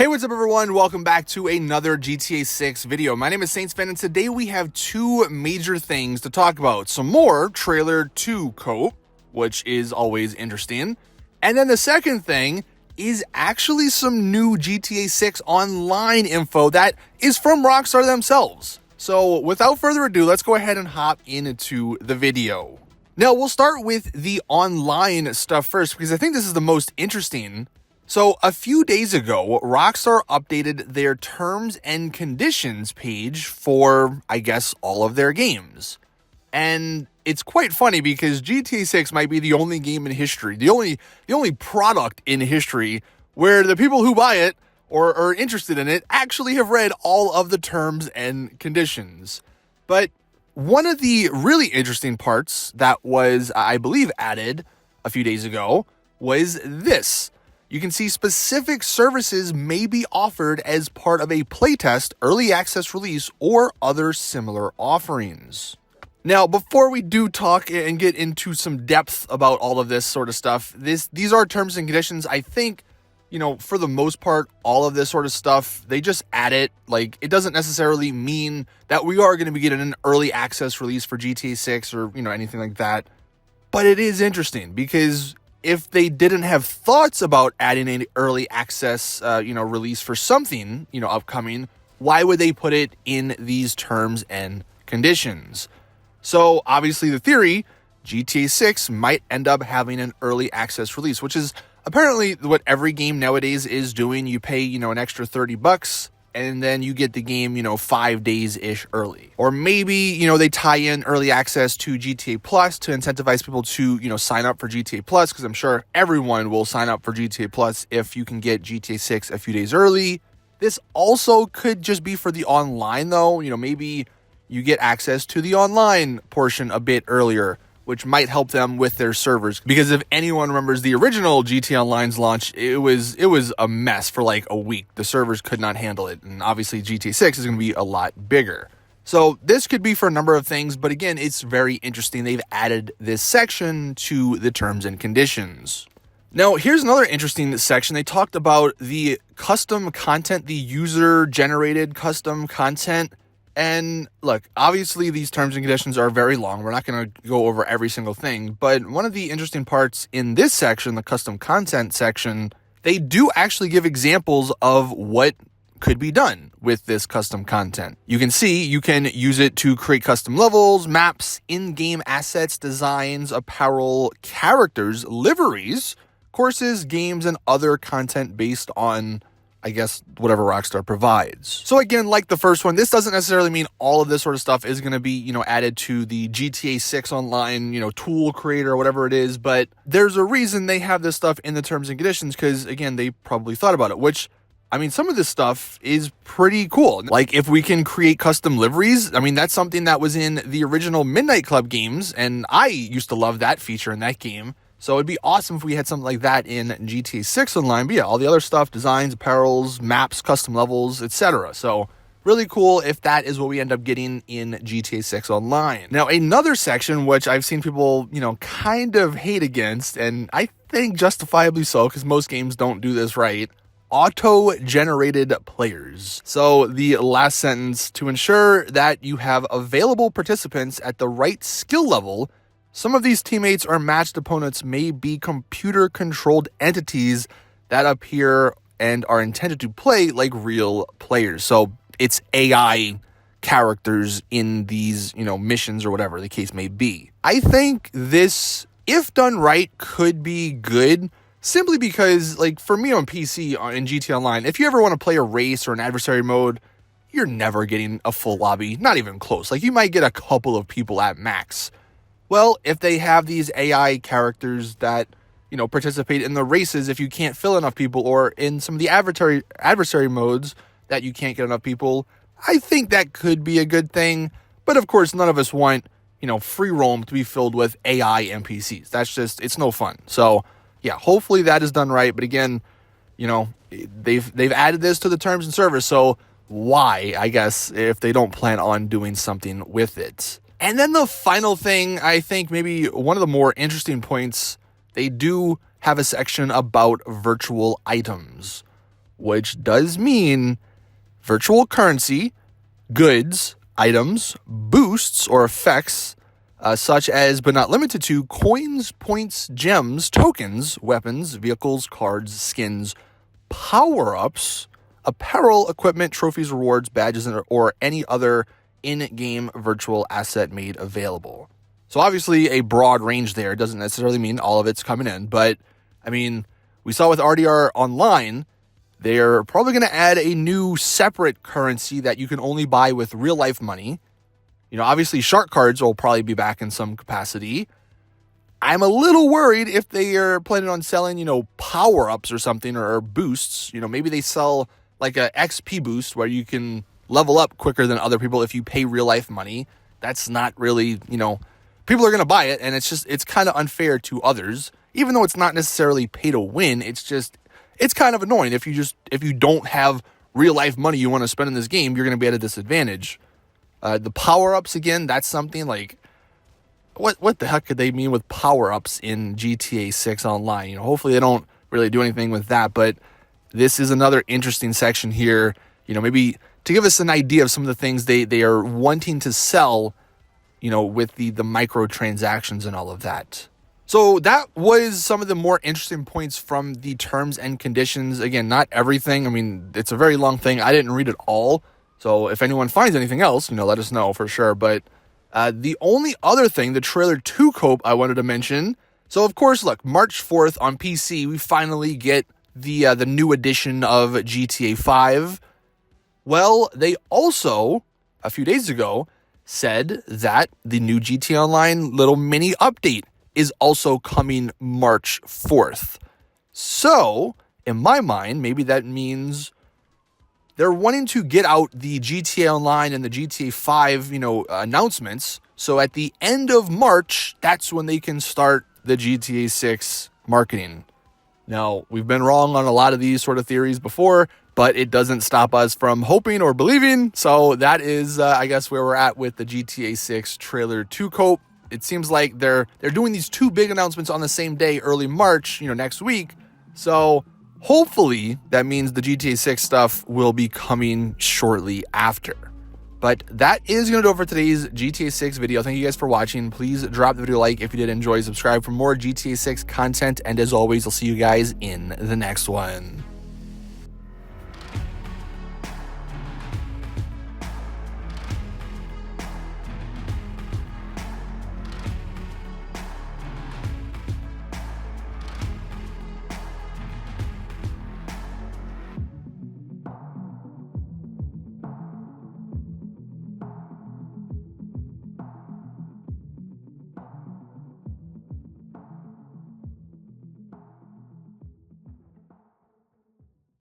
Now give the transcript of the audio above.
Hey, what's up everyone? Welcome back to another GTA 6 video. My name is Saintsfan, and today we have two major things to talk about. Some more Trailer 2 coat, which is always interesting. And then the second thing is actually some new GTA 6 online info that is from Rockstar themselves. So without further ado, let's go ahead and hop into the video. Now, we'll start with the online stuff first, because I think this is the most interesting. So a few days ago, Rockstar updated their terms and conditions page for, I guess, all of their games. And it's quite funny because GTA 6 might be the only game in history, the only product in history where the people who buy it or are interested in it actually have read all of the terms and conditions. But one of the really interesting parts that was, I believe, added a few days ago was this. You can see specific services may be offered as part of a playtest, early access release, or other similar offerings. Now, before we do talk and get into some depth about all of this sort of stuff, these are terms and conditions. I think, for the most part, all of this sort of stuff, they just add it. Like, it doesn't necessarily mean that we are going to be getting an early access release for GTA 6 or, anything like that. But it is interesting because if they didn't have thoughts about adding an early access, release for something, upcoming, why would they put it in these terms and conditions? So obviously the theory, GTA 6 might end up having an early access release, which is apparently what every game nowadays is doing. You pay, an extra $30 and then you get the game, 5 days-ish early. Or maybe, they tie in early access to GTA Plus to incentivize people to, sign up for GTA Plus, because I'm sure everyone will sign up for GTA Plus if you can get GTA 6 a few days early. This also could just be for the online, though. Maybe you get access to the online portion a bit earlier, which might help them with their servers. Because if anyone remembers the original GTA Online's launch, it was a mess for like a week. The servers could not handle it. And obviously GTA 6 is going to be a lot bigger. So this could be for a number of things, but again, it's very interesting. They've added this section to the terms and conditions. Now, here's another interesting section. They talked about the custom content, the user-generated custom content. And look, obviously these terms and conditions are very long. We're not going to go over every single thing, but one of the interesting parts in this section, the custom content section, they do actually give examples of what could be done with this custom content. You can see you can use it to create custom levels, maps, in-game assets, designs, apparel, characters, liveries, courses, games, and other content based on, I guess, whatever Rockstar provides. So again, like the first one, this doesn't necessarily mean all of this sort of stuff is going to be, added to the GTA 6 online, tool creator or whatever it is, but there's a reason they have this stuff in the terms and conditions, because again, they probably thought about it, which, some of this stuff is pretty cool. Like if we can create custom liveries, that's something that was in the original Midnight Club games, and I used to love that feature in that game. So it'd be awesome if we had something like that in GTA 6 Online. But yeah, all the other stuff, designs, apparels, maps, custom levels, etc. So really cool if that is what we end up getting in GTA 6 Online. Now, another section, which I've seen people, kind of hate against, and I think justifiably so, because most games don't do this right, auto-generated players. So the last sentence, to ensure that you have available participants at the right skill level, some of these teammates or matched opponents may be computer-controlled entities that appear and are intended to play like real players. So it's AI characters in these, missions or whatever the case may be. I think this, if done right, could be good, simply because, like, for me on PC in GTA Online, if you ever want to play a race or an adversary mode, you're never getting a full lobby, not even close. Like, you might get a couple of people at max. Well, if they have these AI characters that, participate in the races if you can't fill enough people, or in some of the adversary modes that you can't get enough people, I think that could be a good thing. But of course, none of us want, free roam to be filled with AI NPCs. That's just, it's no fun. So yeah, hopefully that is done right. But again, they've added this to the terms and service. So why, I guess, if they don't plan on doing something with it? And then the final thing, I think maybe one of the more interesting points, they do have a section about virtual items. which does mean virtual currency, goods, items, boosts, or effects, such as, but not limited to, coins, points, gems, tokens, weapons, vehicles, cards, skins, power-ups, apparel, equipment, trophies, rewards, badges, or any other in-game virtual asset made available. So obviously a broad range there. Doesn't necessarily mean all of it's coming in, but I mean, we saw with RDR Online, they're probably going to add a new separate currency that you can only buy with real-life money. You know, obviously shark cards will probably be back in some capacity. I'm a little worried if they are planning on selling, you know, power-ups or something, or boosts. You know, maybe they sell like a XP boost where you can level up quicker than other people if you pay real-life money. That's not really, you know, people are going to buy it, and it's kind of unfair to others. Even though it's not necessarily pay to win, it's kind of annoying. If you don't have real-life money you want to spend in this game, you're going to be at a disadvantage. The power-ups, again, that's something like, what the heck could they mean with power-ups in GTA 6 Online? You know, hopefully they don't really do anything with that, but this is another interesting section here, you know, maybe to give us an idea of some of the things they are wanting to sell, you know, with the microtransactions and all of that. So that was some of the more interesting points from the terms and conditions. Again, not everything. I mean, it's a very long thing. I didn't read it all. So if anyone finds anything else, you know, let us know for sure. But the only other thing, the trailer 2 cope I wanted to mention. So of course, look, March 4th on PC, we finally get the new edition of GTA 5. Well, they also, a few days ago, said that the new GTA Online little mini update is also coming March 4th. So, in my mind, maybe that means they're wanting to get out the GTA Online and the GTA 5, you know, announcements. So at the end of March, that's when they can start the GTA 6 marketing. Now, we've been wrong on a lot of these sort of theories before, but it doesn't stop us from hoping or believing. So that is, I guess, where we're at with the GTA 6 trailer 2 cope. It seems like they're doing these two big announcements on the same day, early March, you know, next week. So hopefully that means the GTA 6 stuff will be coming shortly after. But that is going to do it for today's GTA 6 video. Thank you guys for watching. Please drop the video a like if you did enjoy. Subscribe for more GTA 6 content. And as always, I'll see you guys in the next one.